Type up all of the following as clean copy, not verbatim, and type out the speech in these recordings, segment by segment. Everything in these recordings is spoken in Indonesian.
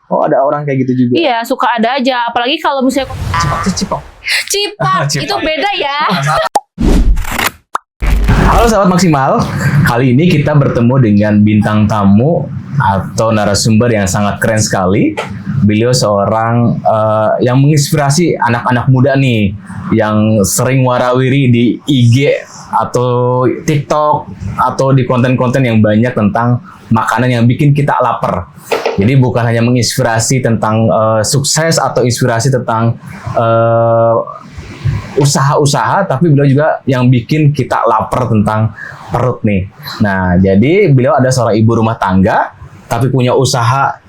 Oh, ada orang kayak gitu juga. Iya, suka ada aja. Apalagi kalau misalnya Cipok. Cipak, Cipak. itu beda ya. Halo sahabat Maksimal, kali ini kita bertemu dengan bintang tamu atau narasumber yang sangat keren sekali. Beliau seorang yang menginspirasi anak-anak muda nih, yang sering warawiri di IG atau TikTok atau di konten-konten yang banyak tentang makanan yang bikin kita lapar. Jadi bukan hanya menginspirasi tentang sukses atau inspirasi tentang usaha-usaha, tapi beliau juga yang bikin kita lapar tentang perut nih. Nah, jadi beliau ada seorang ibu rumah tangga, tapi punya usaha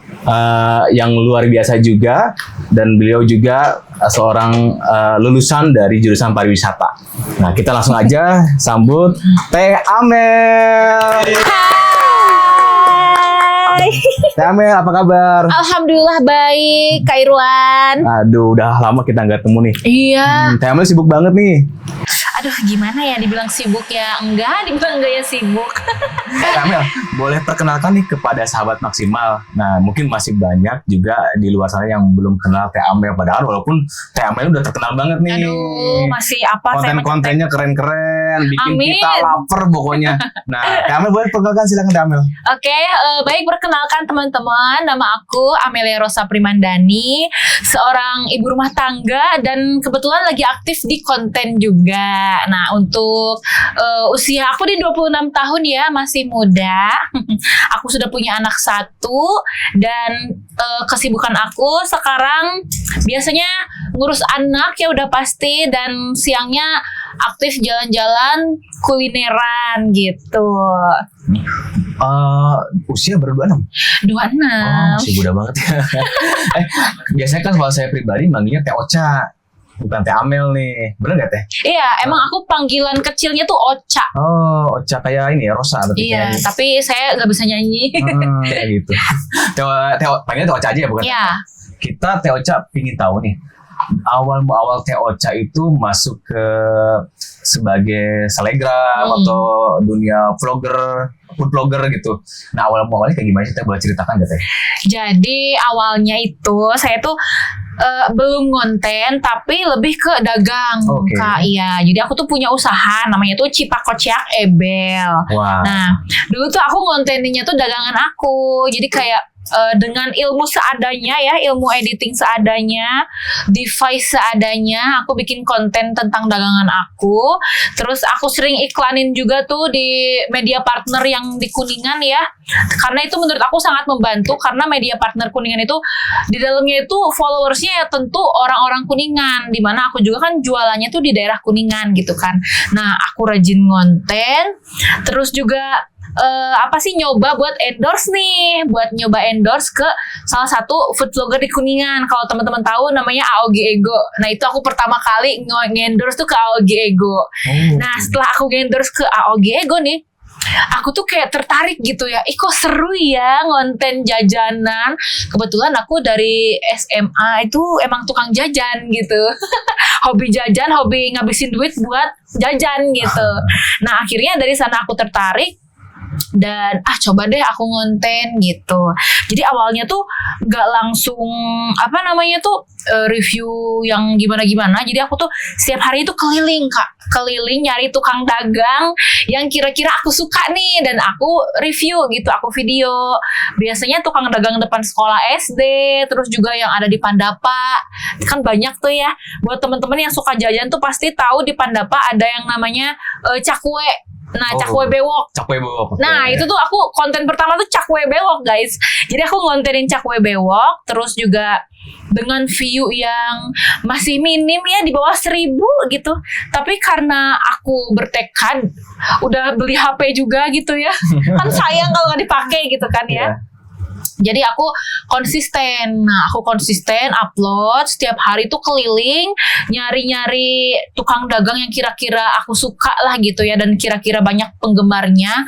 yang luar biasa juga, dan beliau juga seorang lulusan dari jurusan pariwisata. Nah, kita langsung aja sambut Teh Amel. Teh Amel, apa kabar? Alhamdulillah baik, Kak Irwan. Aduh, udah lama kita nggak ketemu nih. Iya. Teh Amel sibuk banget nih. Aduh, gimana ya, dibilang sibuk ya enggak, dibilang enggak ya sibuk. Teh Amel, boleh perkenalkan nih kepada sahabat Maksimal. Nah, mungkin masih banyak juga di luar sana yang belum kenal Teh Amel. Padahal walaupun Teh Amel udah terkenal banget nih. Aduh, masih apa saya konten-kontennya keren-keren, bikin Amin. kita lapar pokoknya. Nah, Teh Amel boleh perkenalkan, silakan Teh Amel. Oke, baik, perkenalkan teman-teman, nama aku Amelia Rosa Primandani, seorang ibu rumah tangga dan kebetulan lagi aktif di konten juga. Nah, untuk usia aku di 26 tahun ya, masih muda. Aku sudah punya anak 1 dan kesibukan aku sekarang biasanya ngurus anak ya udah pasti, dan siangnya aktif jalan-jalan kulineran gitu. Usia baru 26. 26. Oh, masih muda banget ya. Biasanya kan kalau saya pribadi manggilnya Teh Ocha, bukan Teh Amel nih. Bener gak Teh? Iya, emang aku panggilan kecilnya tuh Ocha. Oh, Ocha kayak ini ya, Rosa. Iya, kayak tapi saya nggak bisa nyanyi. kayak gitu. Panggilnya Teh Ocha aja ya, bukan? Iya. Kita Teh Ocha pingin tahu nih, awal Teh Ocha itu masuk ke sebagai selebgram atau dunia vlogger, food blogger gitu. Nah, awalnya kayak gimana sih Teh? Boleh ceritakan gak Teh? Jadi awalnya itu saya tuh belum konten, tapi lebih ke dagang, Oke. Kak. Iya, jadi aku tuh punya usaha namanya tuh Cipakociak Ebel. Wah. Nah, dulu tuh aku konteninnya tuh dagangan aku. Jadi kayak dengan ilmu seadanya ya, ilmu editing seadanya, device seadanya, aku bikin konten tentang dagangan aku. Terus aku sering iklanin juga tuh di media partner yang di Kuningan ya. Karena itu menurut aku sangat membantu, karena media partner Kuningan itu di dalamnya itu followersnya ya tentu orang-orang Kuningan, dimana aku juga kan jualannya tuh di daerah Kuningan gitu kan. Nah, aku rajin konten, terus juga nyoba buat endorse nih, buat nyoba endorse ke salah satu food vlogger di Kuningan. Kalau teman-teman tahu namanya AOG Ego. Nah, itu aku pertama kali nge-endorse tuh ke AOG Ego. Nah, setelah aku nge-endorse ke AOG Ego nih, aku tuh kayak tertarik gitu ya. Kok seru ya ngonten jajanan. Kebetulan aku dari SMA itu emang tukang jajan gitu. Hobi jajan, hobi ngabisin duit buat jajan gitu. Nah, akhirnya dari sana aku tertarik dan coba deh aku ngonten gitu. Jadi awalnya tuh gak langsung review yang gimana-gimana. Jadi aku tuh setiap hari itu keliling Kak, keliling nyari tukang dagang yang kira-kira aku suka nih, dan aku review gitu, aku video. Biasanya tukang dagang depan sekolah SD, terus juga yang ada di Pandapa. Kan banyak tuh ya. Buat teman-teman yang suka jajan tuh pasti tahu di Pandapa ada yang namanya cakwe. Nah, cakwe bewok. Cakwe bewok. Nah, itu tuh aku konten pertama tuh cakwe bewok, guys. Jadi aku ngontenin cakwe bewok, terus juga dengan view yang masih minim ya, di bawah 1.000 gitu. Tapi karena aku bertekad, udah beli HP juga gitu ya. Kan sayang kalau nggak dipakai gitu kan ya. Jadi aku konsisten. Nah, aku konsisten upload setiap hari tuh, keliling nyari-nyari tukang dagang yang kira-kira aku suka lah gitu ya, dan kira-kira banyak penggemarnya.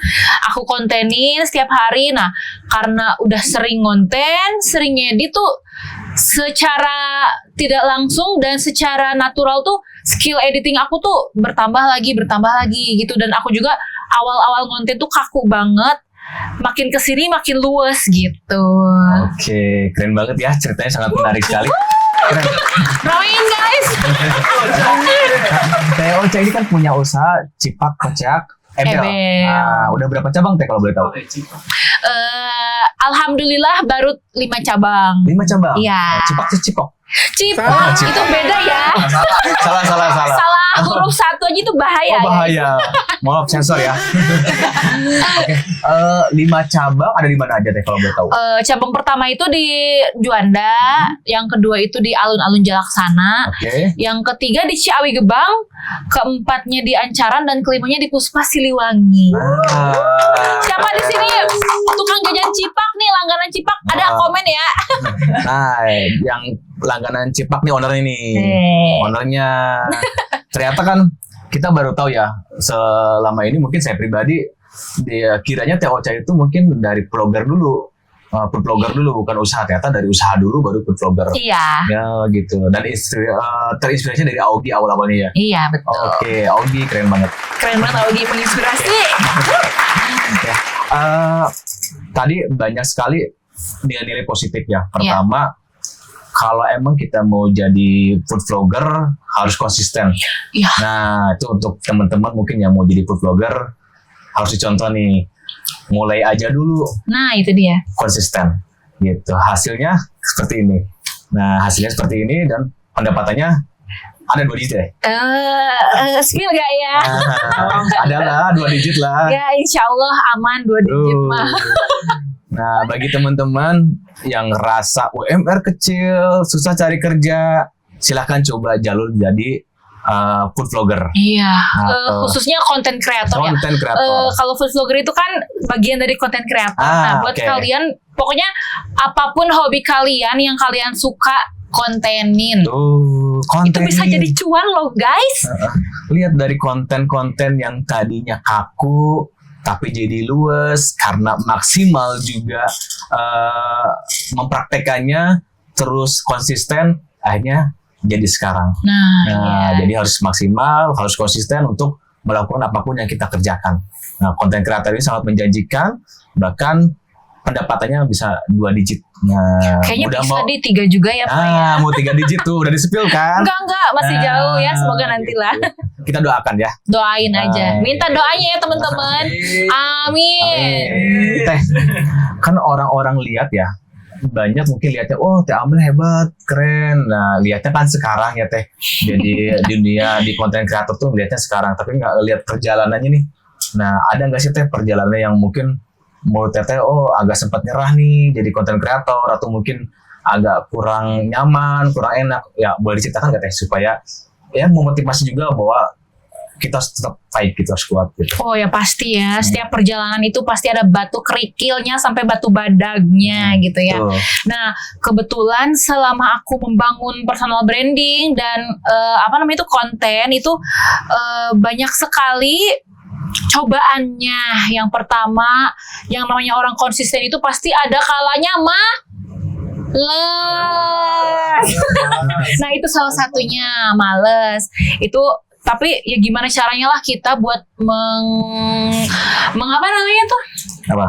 Aku kontenin setiap hari. Nah, karena udah sering konten, sering ngedit tuh, secara tidak langsung dan secara natural tuh skill editing aku tuh bertambah lagi gitu. Dan aku juga awal-awal konten tuh kaku banget. makin kesini makin luas gitu. Oke, keren banget ya, ceritanya sangat menarik sekali. Keren. Ramein guys. Teh Ocha ini kan punya usaha Cipak Kocak Ebel. Ebel. Nah, udah berapa cabang Teh kalau boleh tahu? Alhamdulillah baru 5 cabang. 5 cabang. Iya. Cipak Cipok. Cipak itu beda ya. Salah. Salah huruf satu aja itu bahaya. Oh, bahaya. Maaf sensor ya. Oke. 5 cabang ada di mana aja Teh kalau boleh tahu? Cabang pertama itu di Juanda, yang kedua itu di Alun-Alun Jalaksana, Oke. yang ketiga di Ciawi Gebang, keempatnya di Ancaran, dan kelimanya di Puspa Siliwangi. Siapa di sini tukang jajan Cipak nih, langganan Cipak? Ada komen ya? Nah, yang langganan Cipak nih ownernya nih. Ownernya. Ternyata kan kita baru tahu ya, selama ini mungkin saya pribadi kiranya Teh Ocha itu mungkin dari vlogger dulu. Food vlogger dulu, bukan usaha. Ternyata dari usaha dulu baru food vlogger. Iya. Ya gitu. Dan terinspirasi dari Augie awal-awalnya ya. Iya betul. Oke, Augie keren banget. Keren banget Augie menginspirasi. Ya. Tadi banyak sekali nilai-nilai positif ya. Pertama, kalau emang kita mau jadi food vlogger harus konsisten. Iya. Nah, itu untuk teman-teman mungkin yang mau jadi food vlogger harus dicontoh nih. Mulai aja dulu Nah itu dia. konsisten gitu. Hasilnya seperti ini. Nah, hasilnya seperti ini dan pendapatannya ada 2 digit ya. Spill gak ya? Adalah 2 digit lah. Ya insya Allah aman 2 digit mah. Nah, bagi teman-teman yang ngerasa UMR kecil, susah cari kerja, silahkan coba jalur jadi food vlogger. Iya, Atau khususnya konten kreator ya. Konten kreator. Kalau food vlogger itu kan bagian dari konten kreator. Nah, buat oke. kalian, pokoknya apapun hobi kalian yang kalian suka kontenin. Tuh, konten Itu bisa ini. jadi cuan loh guys. Lihat dari konten-konten yang tadinya kaku tapi jadi luas karena maksimal juga mempraktekannya, terus konsisten, akhirnya jadi sekarang. Nah, iya. Jadi harus maksimal, harus konsisten untuk melakukan apapun yang kita kerjakan. Nah, konten kreator ini sangat menjanjikan, bahkan pendapatannya bisa 2 digit. Nah, Kayaknya udah bisa mau, di 3 juga ya Pak ya. mau 3 digit tuh, udah di-spill kan? Enggak, masih Nah, jauh ya. Semoga nantilah. gitu. Kita doakan ya. Doain aja. Minta doanya ya teman-teman. Amin. Teh, kan orang-orang lihat ya, banyak mungkin lihatnya, oh Teh Amel hebat, keren. Nah, lihatnya kan sekarang ya Teh. Jadi dunia di konten kreator tuh lihatnya sekarang, tapi nggak lihat perjalanannya nih. Nah, ada nggak sih Teh perjalanannya yang mungkin menurut Teh, oh agak sempat nyerah nih jadi konten kreator, atau mungkin agak kurang nyaman, kurang enak. Ya boleh diceritakan nggak Teh, supaya ya memotivasi juga bahwa kita harus tetap fight, kita harus kuat gitu. Oh ya pasti ya, setiap perjalanan itu pasti ada batu kerikilnya sampai batu badagnya gitu ya. Tuh. Nah kebetulan selama aku membangun personal branding dan itu konten itu banyak sekali cobaannya. Yang pertama, yang namanya orang konsisten itu pasti ada kalanya males. Nah itu salah satunya, males. Itu tapi ya gimana caranya lah kita buat mengapa namanya tuh? Apa?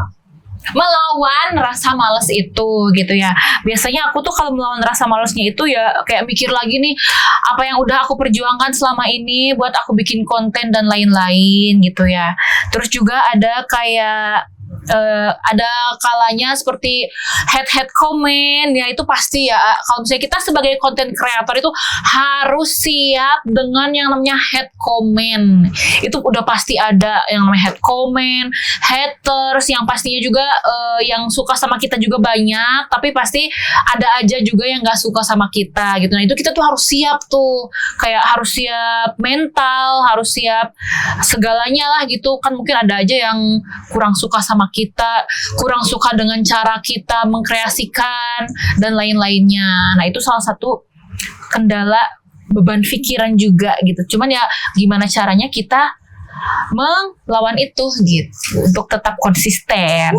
Melawan rasa males itu gitu ya. Biasanya aku tuh kalau melawan rasa malesnya itu ya kayak mikir lagi nih, apa yang udah aku perjuangkan selama ini buat aku bikin konten dan lain-lain gitu ya. Terus juga ada kayak ada kalanya seperti head comment ya, itu pasti ya. Kalau misalnya kita sebagai content creator itu harus siap dengan yang namanya head comment. Itu udah pasti ada yang namanya head comment, haters yang pastinya juga yang suka sama kita juga banyak, tapi pasti ada aja juga yang nggak suka sama kita gitu. Nah itu kita tuh harus siap tuh, kayak harus siap mental, harus siap segalanya lah gitu kan. Mungkin ada aja yang kurang suka sama kita, kurang suka dengan cara kita mengkreasikan dan lain-lainnya. Nah itu salah satu kendala beban pikiran juga gitu. Cuman ya gimana caranya kita melawan itu gitu untuk tetap konsisten.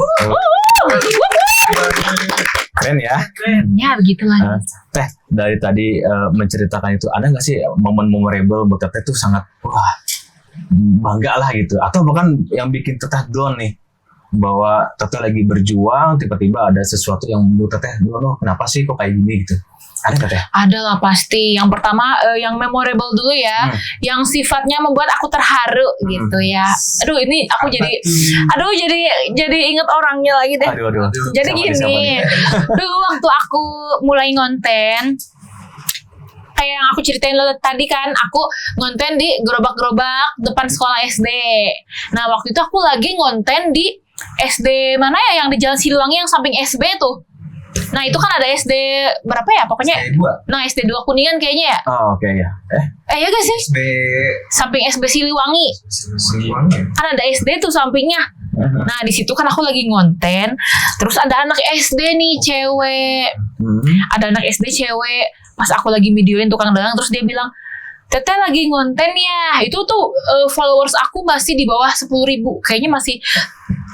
Keren ya. Ya begitulah. Teh, dari tadi menceritakan itu, ada nggak sih momen memorable buat Teh itu sangat wah bangga lah gitu, atau bahkan yang bikin Teteh down nih, bahwa Teteh lagi berjuang, tiba-tiba ada sesuatu yang membuat Teteh, loh kenapa sih kok kayak gini gitu? Ada nggak Teh? Ada lah pasti. Yang pertama yang memorable dulu ya, yang sifatnya membuat aku terharu gitu ya. Aduh ini aku jadi inget orangnya lagi deh. Aduh. Jadi Siapa gini, nih? dulu waktu aku mulai ngonten, kayak yang aku ceritain lo tadi kan, aku ngonten di gerobak-gerobak depan sekolah SD. Nah waktu itu aku lagi ngonten di SD mana ya, yang di Jalan Siliwangi yang samping SB tuh. Nah itu kan ada SD berapa ya pokoknya. SD2. Nah SD2 Kuningan kayaknya ya. Oh oke ya. Ya gak sih? SD Samping SB Siliwangi. Siliwangi. Kan ada SD tuh sampingnya. Nah di situ kan aku lagi ngonten. Terus ada anak SD nih cewek. Ada anak SD cewek. Pas aku lagi videoin tukang dagang, terus dia bilang, Teteh lagi ngonten ya. Itu tuh followers aku masih di bawah 10.000. Kayaknya masih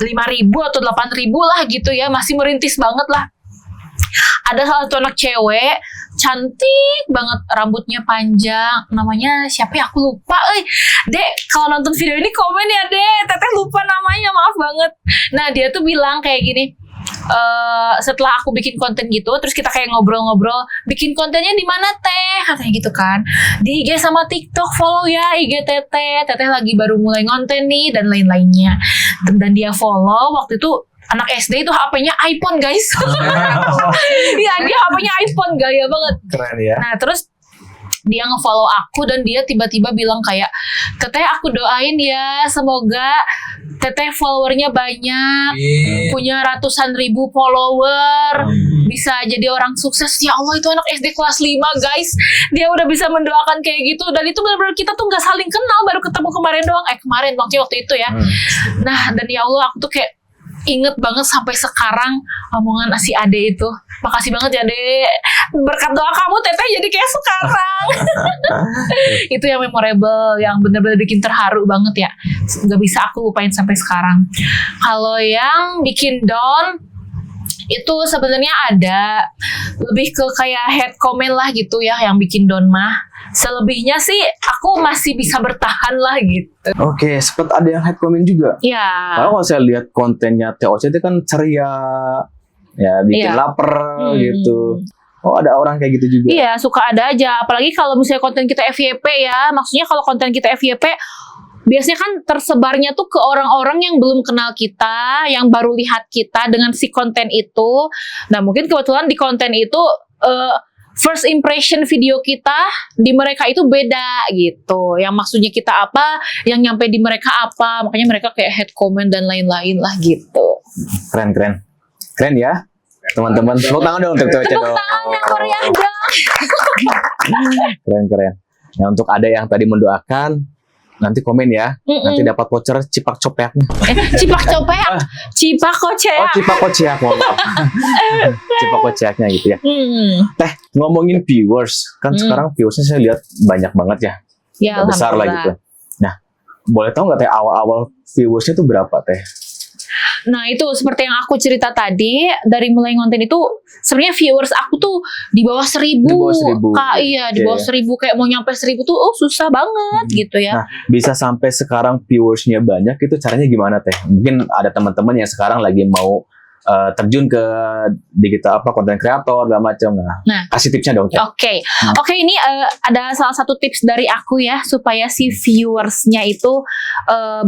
5.000 atau 8.000 lah gitu ya. Masih merintis banget lah. Ada salah satu anak cewek, cantik banget, rambutnya panjang, namanya siapa ya aku lupa. Dek kalau nonton video ini komen ya Dek, Teteh lupa namanya, maaf banget. Nah dia tuh bilang kayak gini, setelah aku bikin konten gitu, terus kita kayak ngobrol-ngobrol, bikin kontennya di mana Teh, katanya gitu kan, di IG sama TikTok, follow ya IG Teteh lagi baru mulai ngonten nih dan lain-lainnya. Dan dia follow. Waktu itu anak SD itu HP-nya iPhone guys. Iya dia HP-nya iPhone, gaya banget. Keren ya. Nah terus dia nge-follow aku dan dia tiba-tiba bilang kayak, Teteh aku doain ya semoga Teteh followernya banyak, punya ratusan ribu follower, bisa jadi orang sukses. Ya Allah itu anak SD kelas 5 guys, dia udah bisa mendoakan kayak gitu. Dan itu benar-benar kita tuh gak saling kenal, baru ketemu kemarin doang. Kemarin maksudnya waktu itu ya. Nah dan ya Allah aku tuh kayak inget banget sampai sekarang omongan si Ade itu. Makasih banget ya Ade, berkat doa kamu Teteh jadi kayak sekarang. Itu yang memorable, yang bener-bener bikin terharu banget ya, gak bisa aku lupain sampai sekarang. Kalau yang bikin down itu sebenarnya ada lebih ke kayak head comment lah gitu ya, yang bikin down mah. Selebihnya sih aku masih bisa bertahan lah gitu. Oke, sempat ada yang head comment juga. Ya. Kalau saya lihat kontennya TOC itu kan ceria, ya bikin lapar gitu. Oh ada orang kayak gitu juga. Iya suka ada aja. Apalagi kalau misalnya konten kita FYP ya. Maksudnya kalau konten kita FYP biasanya kan tersebarnya tuh ke orang-orang yang belum kenal kita, yang baru lihat kita dengan si konten itu. Nah mungkin kebetulan di konten itu first impression video kita di mereka itu beda gitu. Yang maksudnya kita apa, yang nyampe di mereka apa. Makanya mereka kayak head comment dan lain-lain lah gitu. Keren ya teman-teman. Tepuk tangan dong untuk TOC dong. Tepuk tangan yang meriah dong. Keren. Nah untuk ada yang tadi mendoakan, nanti komen ya. Nanti dapat voucher cipak copeknya. Cipak copek, cipak kocek. Oh cipak kocek, mohon maaf. Cipak koceknya gitu ya. Teh ngomongin viewers, kan sekarang viewersnya saya lihat banyak banget ya. Ya Besar lah gitu. Nah boleh tahu nggak Teh awal-awal viewersnya tuh berapa Teh? Nah itu seperti yang aku cerita tadi, dari mulai ngonten itu sebenarnya viewers aku tuh di bawah 1.000. Di bawah 1.000. Kak, iya di bawah 1.000, kayak mau nyampe 1.000 tuh susah banget gitu ya. Nah bisa sampai sekarang viewersnya banyak itu caranya gimana Teh? Mungkin ada teman-teman yang sekarang lagi mau terjun ke digital konten kreator segala macam. Nah kasih tipsnya dong Teh. Oke, ini ada salah satu tips dari aku ya supaya si viewersnya itu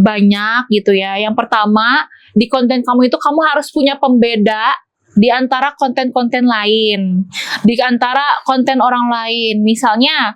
banyak gitu ya. Yang pertama, di konten kamu itu kamu harus punya pembeda di antara konten-konten lain, di antara konten orang lain. Misalnya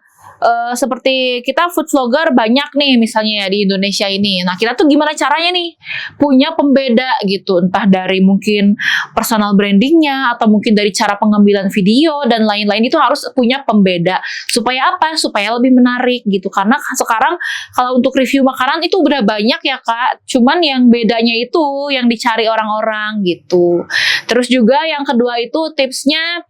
seperti kita food vlogger banyak nih misalnya ya di Indonesia ini. Nah kita tuh gimana caranya nih punya pembeda gitu, entah dari mungkin personal brandingnya atau mungkin dari cara pengambilan video dan lain-lain. Itu harus punya pembeda supaya apa? Supaya lebih menarik gitu. Karena sekarang kalau untuk review makanan itu udah banyak ya Kak, cuman yang bedanya itu yang dicari orang-orang gitu. Terus juga yang kedua itu tipsnya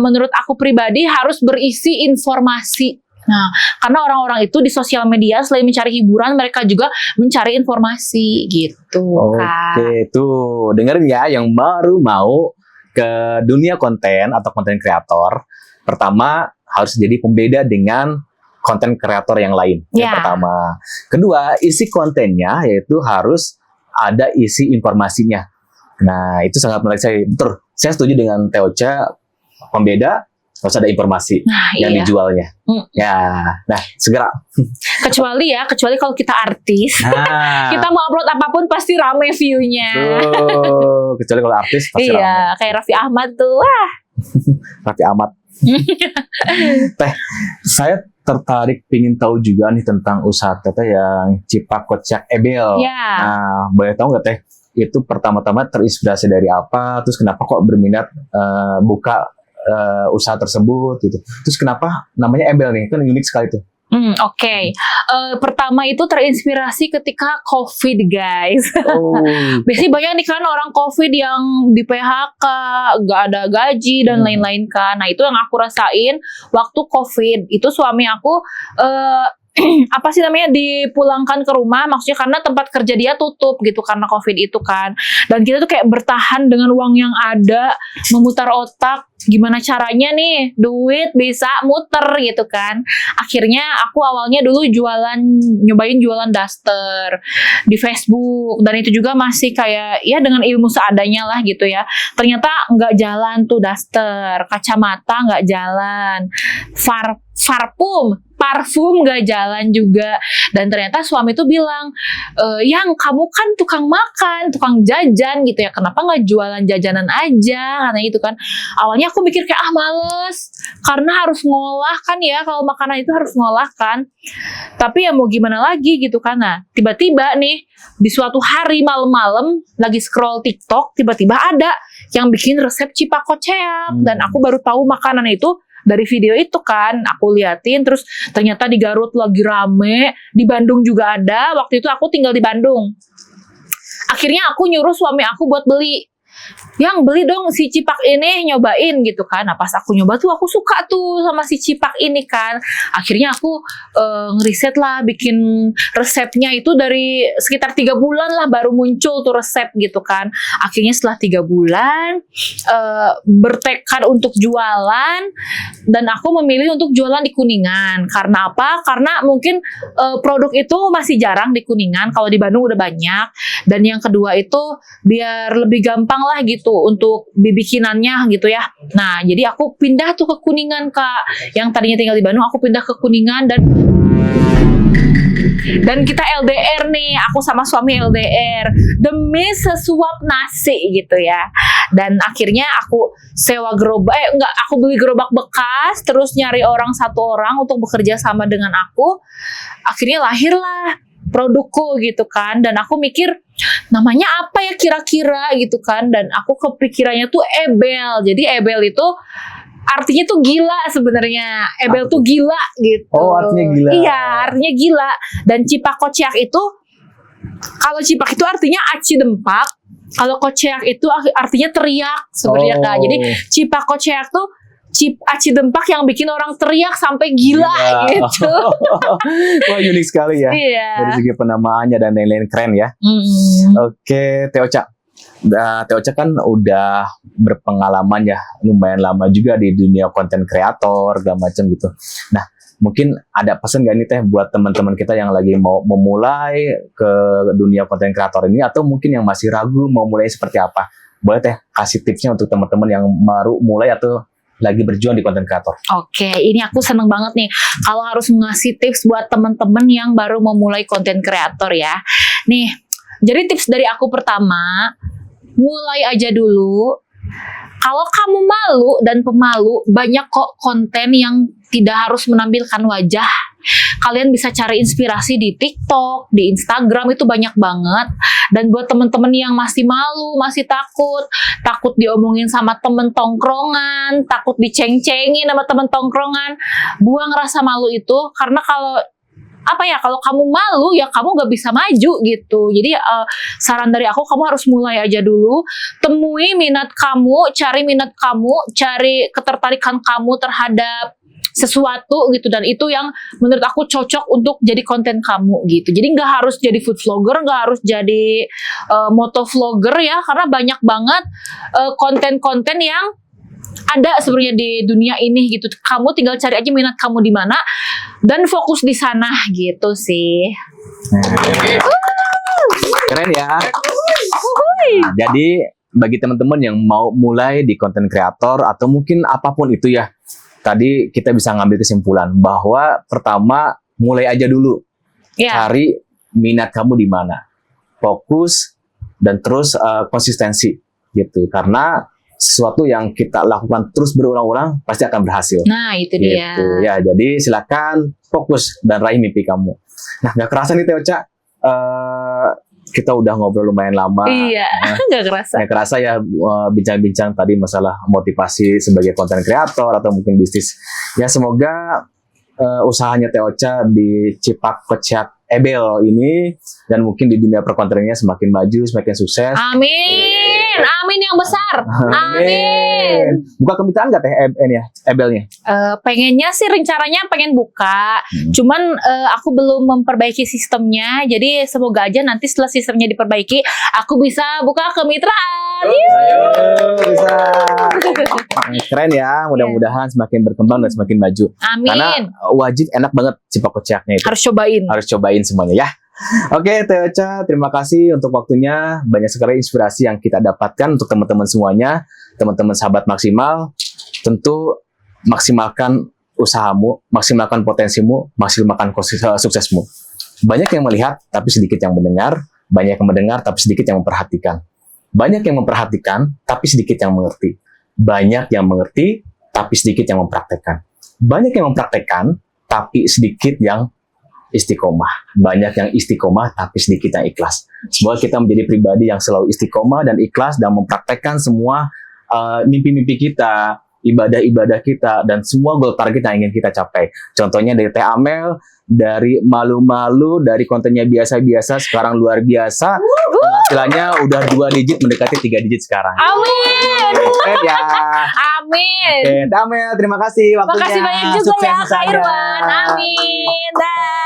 menurut aku pribadi harus berisi informasi. Nah, karena orang-orang itu di sosial media selain mencari hiburan, mereka juga mencari informasi gitu, Kak. Oke, tuh dengerin ya yang baru mau ke dunia konten atau konten kreator. Pertama, harus jadi pembeda dengan konten kreator yang lain. Yang pertama. Kedua, isi kontennya yaitu harus ada isi informasinya. Nah, itu sangat menarik saya. Betul, saya setuju dengan Teocha, pembeda harus ada informasi yang dijualnya. Ya, nah segera. Kecuali kalau kita artis, Nah, kita mau upload apapun pasti rame view-nya. kecuali kalau artis pasti Iya, ramai. kayak Raffi Ahmad tuh. Wah. Raffi Ahmad. Teh, saya tertarik pingin tahu juga nih tentang usaha Teteh yang Cipak Kocak Ebel. Ya. Nah, boleh tahu nggak Teh, itu pertama-tama terinspirasi dari apa? Terus kenapa kok berminat buka usaha tersebut gitu? Terus kenapa namanya Ebel nih? Kan unik sekali tuh. Oke. Pertama itu terinspirasi ketika COVID, guys. Oh. Biasanya banyak nih kan orang COVID yang di PHK, gak ada gaji dan lain-lain kan. Nah itu yang aku rasain waktu COVID. Itu suami aku apa sih namanya, dipulangkan ke rumah, maksudnya karena tempat kerja dia tutup gitu karena COVID itu kan. Dan kita tuh kayak bertahan dengan uang yang ada, memutar otak gimana caranya nih duit bisa muter gitu kan. Akhirnya aku awalnya dulu nyobain jualan daster di Facebook, dan itu juga masih kayak ya dengan ilmu seadanya lah gitu ya. Ternyata nggak jalan tuh daster, kacamata nggak jalan, parfum gak jalan juga. Dan ternyata suami tuh bilang, yang kamu kan tukang makan, tukang jajan gitu ya, kenapa gak jualan jajanan aja, karena itu kan. Awalnya aku mikir kayak males, karena harus ngolah kan ya, kalau makanan itu harus ngolah kan. Tapi ya mau gimana lagi gitu kan. Nah tiba-tiba nih di suatu hari malam-malam lagi scroll TikTok, tiba-tiba ada yang bikin resep Cipak Kocak. Dan aku baru tahu makanan itu dari video itu kan. Aku liatin, terus ternyata di Garut lagi rame, di Bandung juga ada. Waktu itu aku tinggal di Bandung. Akhirnya aku nyuruh suami aku buat beli. Yang beli dong si Cipak ini, nyobain gitu kan. Nah pas aku nyoba tuh aku suka tuh sama si Cipak ini kan. Akhirnya aku ngeriset lah, bikin resepnya itu dari sekitar 3 bulan lah baru muncul tuh resep gitu kan. Akhirnya setelah 3 bulan bertekad untuk jualan, dan aku memilih untuk jualan di Kuningan. Karena apa? Karena mungkin produk itu masih jarang di Kuningan, kalau di Bandung udah banyak. Dan yang kedua itu biar lebih gampang lah gitu untuk bikinannya gitu ya. Nah jadi aku pindah tuh ke Kuningan Kak. Yang tadinya tinggal di Bandung, aku pindah ke Kuningan, dan kita LDR nih, aku sama suami LDR demi sesuap nasi gitu ya. Dan akhirnya aku sewa gerobak, aku beli gerobak bekas, terus nyari satu orang untuk bekerja sama dengan aku. Akhirnya lahirlah produkku gitu kan. Dan aku mikir namanya apa ya kira-kira gitu kan. Dan aku kepikirannya tuh Ebel. Jadi Ebel itu artinya tuh gila sebenarnya. Ebel tuh gila gitu. Oh, artinya gila. Iya, artinya gila. Dan Cipak Kocak itu, kalau Cipak itu artinya aci dempak, kalau Kocak itu artinya teriak sebenarnya Kak. Jadi Cipak Kocak tuh aci dempak yang bikin orang teriak sampai gila gitu. Wah unik sekali ya. Iya. Dari segi penamaannya dan lain-lain, keren ya. Oke, Teocha. Teocha kan udah berpengalaman ya, lumayan lama juga di dunia konten kreator, segala macam gitu. Nah, mungkin ada pesan gak nih Teh buat teman-teman kita yang lagi mau memulai ke dunia konten kreator ini, atau mungkin yang masih ragu mau mulai seperti apa? Boleh Teh kasih tipsnya untuk teman-teman yang baru mulai atau lagi berjuang di konten kreator. Oke, ini aku seneng banget nih kalau harus ngasih tips buat teman-teman yang baru memulai konten kreator ya. Nih, jadi tips dari aku pertama, mulai aja dulu. Kalau kamu malu dan pemalu, banyak kok konten yang tidak harus menampilkan wajah. Kalian bisa cari inspirasi di TikTok, di Instagram, itu banyak banget. Dan buat temen-temen yang masih malu, masih takut diomongin sama temen tongkrongan, takut diceng-cengin sama temen tongkrongan, buang rasa malu itu. Karena kalau kamu malu ya kamu gak bisa maju gitu. Jadi saran dari aku, kamu harus mulai aja dulu. Temui minat kamu, cari ketertarikan kamu terhadap sesuatu gitu, dan itu yang menurut aku cocok untuk jadi konten kamu gitu. Jadi nggak harus jadi food vlogger, nggak harus jadi moto vlogger ya, karena banyak banget konten-konten yang ada sebenarnya di dunia ini gitu. Kamu tinggal cari aja minat kamu di mana dan fokus di sana gitu sih. Keren ya. Jadi bagi teman-teman yang mau mulai di konten kreator atau mungkin apapun itu ya, tadi kita bisa ngambil kesimpulan bahwa pertama mulai aja dulu, Ya. cari minat kamu di mana, fokus dan terus konsistensi gitu. Karena sesuatu yang kita lakukan terus berulang-ulang pasti akan berhasil. Nah, itu dia. Gitu. Ya, jadi silakan fokus dan raih mimpi kamu. Nah, nggak kerasa nih Teh Ocha, kita udah ngobrol lumayan lama. Iya, nggak kerasa. Nggak kerasa ya bincang-bincang tadi masalah motivasi sebagai konten kreator atau mungkin bisnis. Ya semoga usahanya Teh Ocha di Cipak Kocak Ebel ini dan mungkin di dunia perkontenannya semakin maju, semakin sukses. Amin, amin yang besar. Amin. Buka kemitraan nggak Teh Ebelnya? Pengennya sih rencananya pengen buka, cuman aku belum memperbaiki sistemnya. Jadi semoga aja nanti setelah sistemnya diperbaiki, aku bisa buka kemitraan. Ayo, bisa. Keren ya, mudah-mudahan semakin berkembang dan semakin maju. Karena Amin. wajib enak banget Cipak Kocaknya itu. Harus cobain. Harus cobain semuanya ya. Oke, Teh Ocha, terima kasih untuk waktunya. Banyak sekali inspirasi yang kita dapatkan untuk teman-teman semuanya, teman-teman sahabat maksimal. Tentu maksimalkan usahamu, maksimalkan potensimu, maksimalkan suksesmu. Banyak yang melihat, tapi sedikit yang mendengar. Banyak yang mendengar, tapi sedikit yang memperhatikan. Banyak yang memperhatikan, tapi sedikit yang mengerti. Banyak yang mengerti, tapi sedikit yang mempraktekkan. Banyak yang mempraktekkan, tapi sedikit yang istiqomah. Banyak yang istiqomah, tapi sedikit yang ikhlas. Semoga kita menjadi pribadi yang selalu istiqomah dan ikhlas dan mempraktekkan semua mimpi-mimpi kita, ibadah-ibadah kita, dan semua goal target yang ingin kita capai. Contohnya dari Teh Amel, dari malu-malu, dari kontennya biasa-biasa, sekarang luar biasa. Penghasilannya udah 2 digit, mendekati 3 digit sekarang. Amin. Keren ya. Amin. Oke, Teh Amel, terima kasih waktunya. Makasih banyak juga Sukses ya Kak usahanya. Irwan. Amin. Dah.